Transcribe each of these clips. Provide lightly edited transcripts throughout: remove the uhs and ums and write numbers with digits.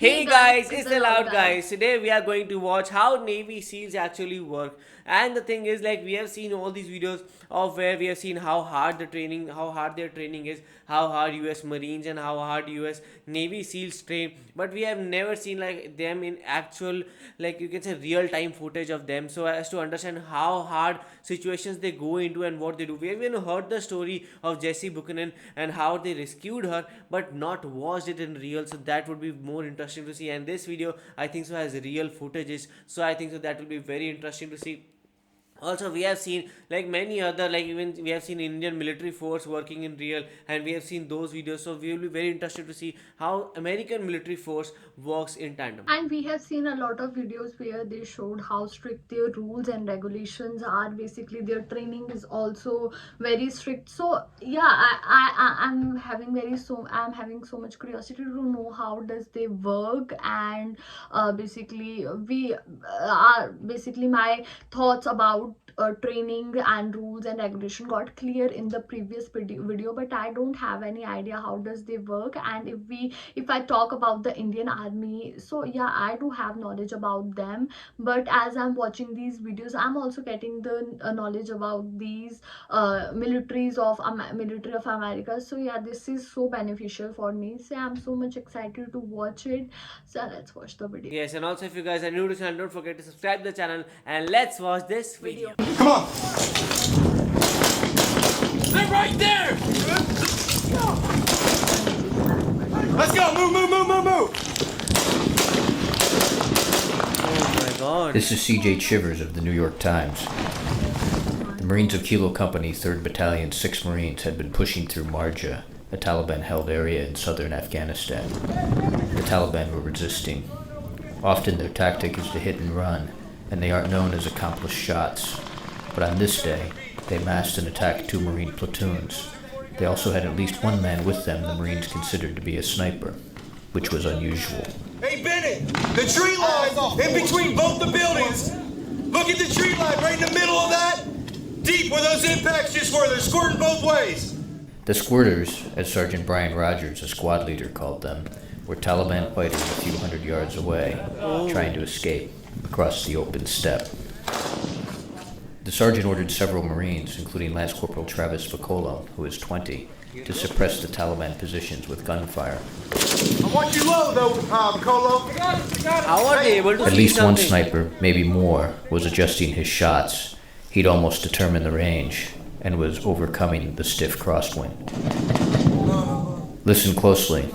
Hey guys, it's the Loud Guys. Today we are going to watch how Navy SEALs actually work. And the thing is, like, we have seen all these videos of where we have seen how hard their training is, how hard US Marines and how hard US Navy SEALs train. But we have never seen like them in actual, like you can say, real time footage of them. So as to understand how hard situations they go into and what they do. We have even heard the story of Jessie Buchanan and how they rescued her, but not watched it in real. So that would be more interesting to see. And this video, I think so, has real footages. So I think so that will be very interesting to see. Also, we have seen like many other, like even we have seen Indian military force working in real, and we have seen those videos. So we will be very interested to see how American military force works in tandem. And we have seen a lot of videos where they showed how strict their rules and regulations are. Basically their training is also very strict. So yeah, I'm having so much curiosity to know how does they work. And basically we are basically my thoughts about training and rules and regulation got clear in the previous video, but I don't have any idea how does they work. And if I talk about the Indian Army, so yeah, I do have knowledge about them, but as I'm watching these videos, I'm also getting the knowledge about these military of America. So yeah, this is so beneficial for me, so I'm so much excited to watch it. So let's watch the video. Yes, and also if you guys are new to the channel, don't forget to subscribe to the channel and let's watch this video. Come on! They're right there! Let's go! Move, move, move, move, move! Oh my god. This is C.J. Chivers of the New York Times. The Marines of Kilo Company, 3rd Battalion, 6 Marines had been pushing through Marja, a Taliban-held area in southern Afghanistan. The Taliban were resisting. Often their tactic is to hit and run, and they aren't known as accomplished shots. But on this day, they massed and attacked 2 Marine platoons. They also had at least one man with them the Marines considered to be a sniper, which was unusual. Hey, Bennett! The tree line in between both the buildings! Look at the tree line right in the middle of that! Deep where those impacts just were. They're squirting both ways! The squirters, as Sergeant Brian Rogers, a squad leader, called them, were Taliban fighters a few hundred yards away, trying to escape across the open steppe. The sergeant ordered several Marines, including Lance Corporal Travis Vicolo, who was 20, to suppress the Taliban positions with gunfire. I want you low, though, Vicolo. How are they able to At see least one something? sniper, maybe more, was adjusting his shots. He'd almost determined the range and was overcoming the stiff crosswind. Listen closely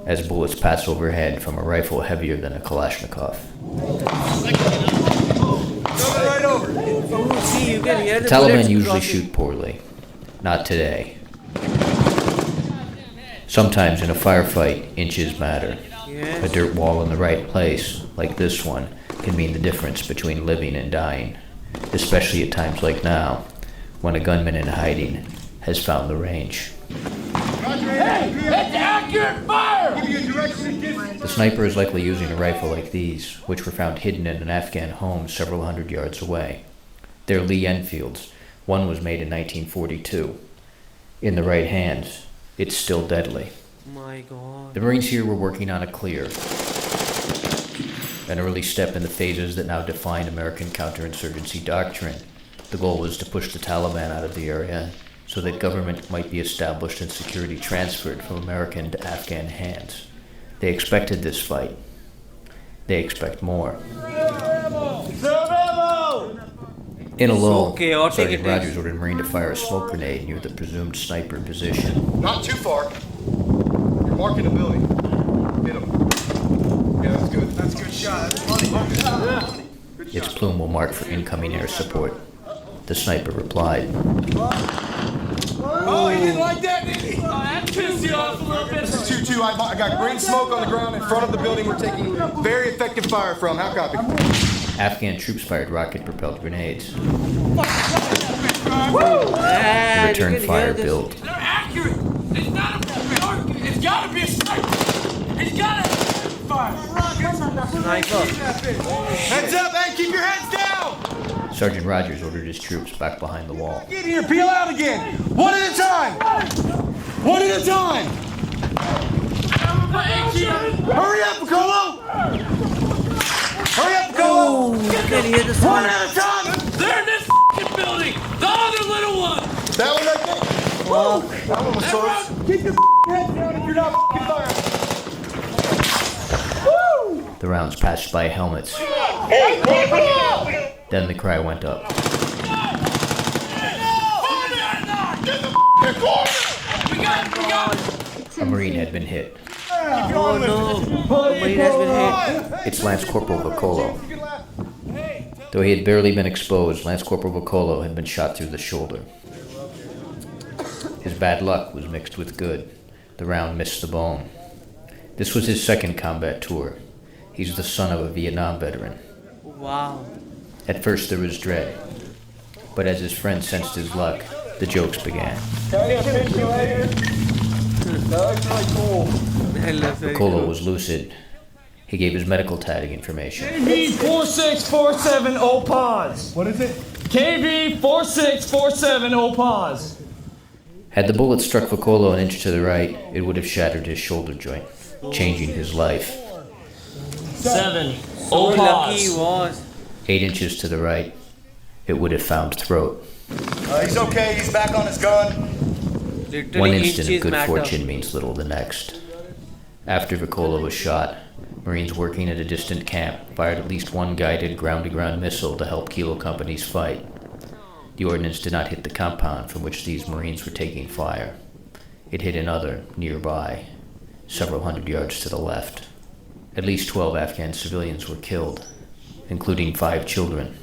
as bullets pass overhead from a rifle heavier than a Kalashnikov. Right over. Oh, see, you can hear the Taliban bullets usually crossing. shoot poorly. Not today. Sometimes in a firefight, inches matter. Yes. A dirt wall in the right place, like this one, can mean the difference between living and dying, especially at times like now, when a gunman in hiding has found the range. Hey, that's accurate fire! Give you a direction. The sniper is likely using a rifle like these, which were found hidden in an Afghan home several hundred yards away. They're Lee Enfields. One was made in 1942. In the right hand, it's still deadly. My god. The Marines here were working on a clear, an early step in the phases that now define American counterinsurgency doctrine. The goal was to push the Taliban out of the area so that government might be established and security transferred from American to Afghan hands. They expected this fight. They expect more. In a lull, chaotic Sergeant it is. Rogers ordered a Marine to fire a smoke grenade near the presumed sniper position. Not too far. You're marking the building. Hit him. Yeah, that's good. That's a good shot. Good Its shot. plume will mark for incoming air support. The sniper replied. Oh, he didn't like that, did he? That pissed you off a little bit. This is 2-2. I got green smoke on the ground in front of the building we're taking very effective fire from. How copy? Afghan troops fired rocket-propelled grenades. The And return you can fire hear this. built. They're accurate. It's not a it's gotta be a sniper. It's gotta fire. Sniper. Heads up, hey, keep your heads down! Sergeant Rogers ordered his troops back behind the wall. Get here, peel out again! One at a time! One at a time! my ATM! Hurry up, Piccolo! Hurry up, Piccolo! Oh, you can hear the One sound. at a time! They're in this f***ing building! The other little one! That one right there. That one was close. Keep your head down if you're not firing. The rounds passed by helmets. Then the cry went up. We got it! It's A Marine insane. had been hit. Oh no, Marine has been hit. It's Lance Corporal Vocolo. Though he had barely been exposed, Lance Corporal Vocolo had been shot through the shoulder. His bad luck was mixed with good. The round missed the bone. This was his second combat tour. He's the son of a Vietnam veteran. Wow. At first there was dread, but as his friend sensed his luck, the jokes began. Vocolo was lucid. He gave his medical tagging information. KV 4647 pause. What is it? KV 4647 pause. Had the bullet struck Vocolo an inch to the right, it would have shattered his shoulder joint, changing his life. 7 So lucky he pause. was. 8 inches to the right, it would have found throat. He's okay. He's back on his gun. Literally 1 instant of inches good matter. fortune means little the next. After Vocolo was shot, Marines working at a distant camp fired at least one guided ground-to-ground missile to help Kilo Company's fight. The ordnance did not hit the compound from which these Marines were taking fire. It hit another, nearby, several hundred yards to the left. At least 12 Afghan civilians were killed, including 5 children.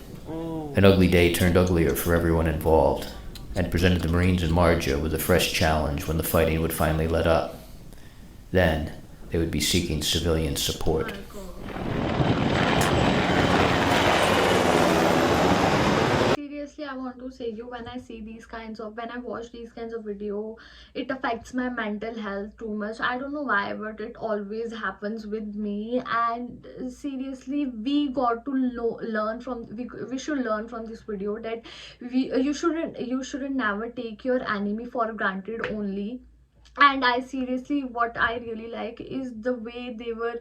An ugly day turned uglier for everyone involved, and presented the Marines in Marja with a fresh challenge when the fighting would finally let up. Then, they would be seeking civilian support. Seriously, I want to say you, when I watch these kinds of video, it affects my mental health too much. I don't know why, but it always happens with me. And seriously, we got to learn from, we should learn from this video that you shouldn't never take your enemy for granted only. And I seriously, what I really like is the way they were,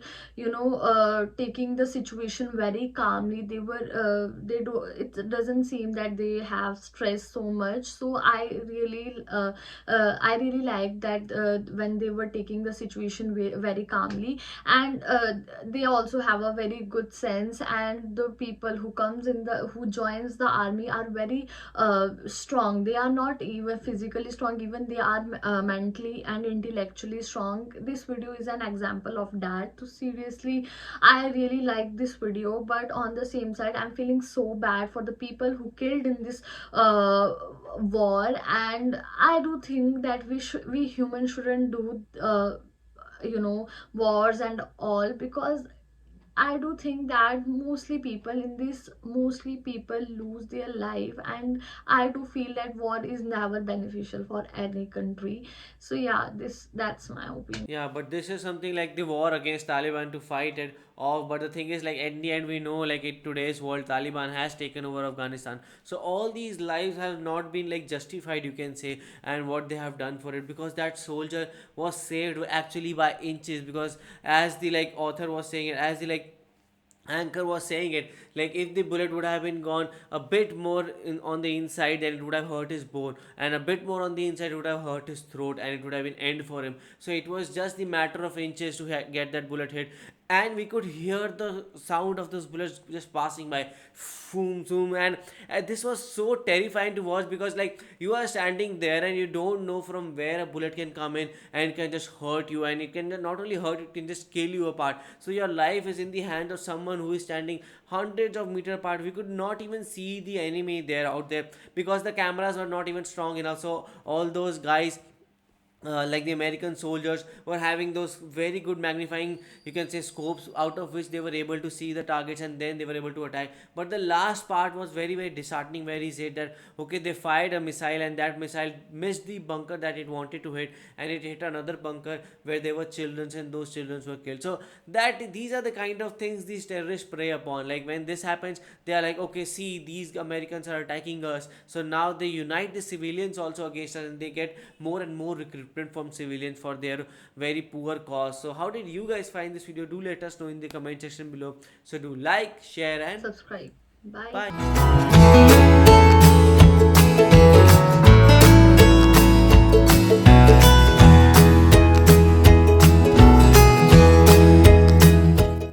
taking the situation very calmly. It doesn't seem that they have stress so much. So I really like that, when they were taking the situation very calmly. And they also have a very good sense, and the people who joins the army are very strong. They are not even physically strong, even they are mentally and intellectually strong. This video is an example of that. So seriously, I really like this video, but on the same side, I'm feeling so bad for the people who killed in this war. And I do think that we humans shouldn't do wars and all, because I do think that mostly people lose their life, and I do feel that war is never beneficial for any country. So yeah, that's my opinion. Yeah, but this is something like the war against Taliban to fight it off. But the thing is, like, at the end, we know, like, in today's world, Taliban has taken over Afghanistan. So all these lives have not been like justified, you can say, and what they have done for it, because that soldier was saved actually by inches. Because as the like author was saying it, as the like anchor was saying it, like, if the bullet would have been gone a bit more on the inside, then it would have hurt his bone, and a bit more on the inside, it would have hurt his throat, and it would have been end for him. So it was just the matter of inches to get that bullet hit. And we could hear the sound of those bullets just passing by, boom zoom. And this was so terrifying to watch, because like, you are standing there and you don't know from where a bullet can come in and it can just hurt you, and it can not only hurt, it can just kill you apart. So your life is in the hand of someone who is standing hundreds of meters apart. We could not even see the enemy there out there, because the cameras were not even strong enough. So all those guys, like the American soldiers, were having those very good magnifying, you can say, scopes, out of which they were able to see the targets, and then they were able to attack. But the last part was very, very disheartening, where he said that, okay, they fired a missile, and that missile missed the bunker that it wanted to hit, and it hit another bunker where there were children, and those children were killed. So that these are the kind of things these terrorists prey upon. Like, when this happens, they are like, okay, see, these Americans are attacking us, so now they unite the civilians also against us, and they get more and more equipment from civilians for their very poor cause. So how did you guys find this video? Do let us know in the comment section below. So do like, share and Subscribe. Bye. bye.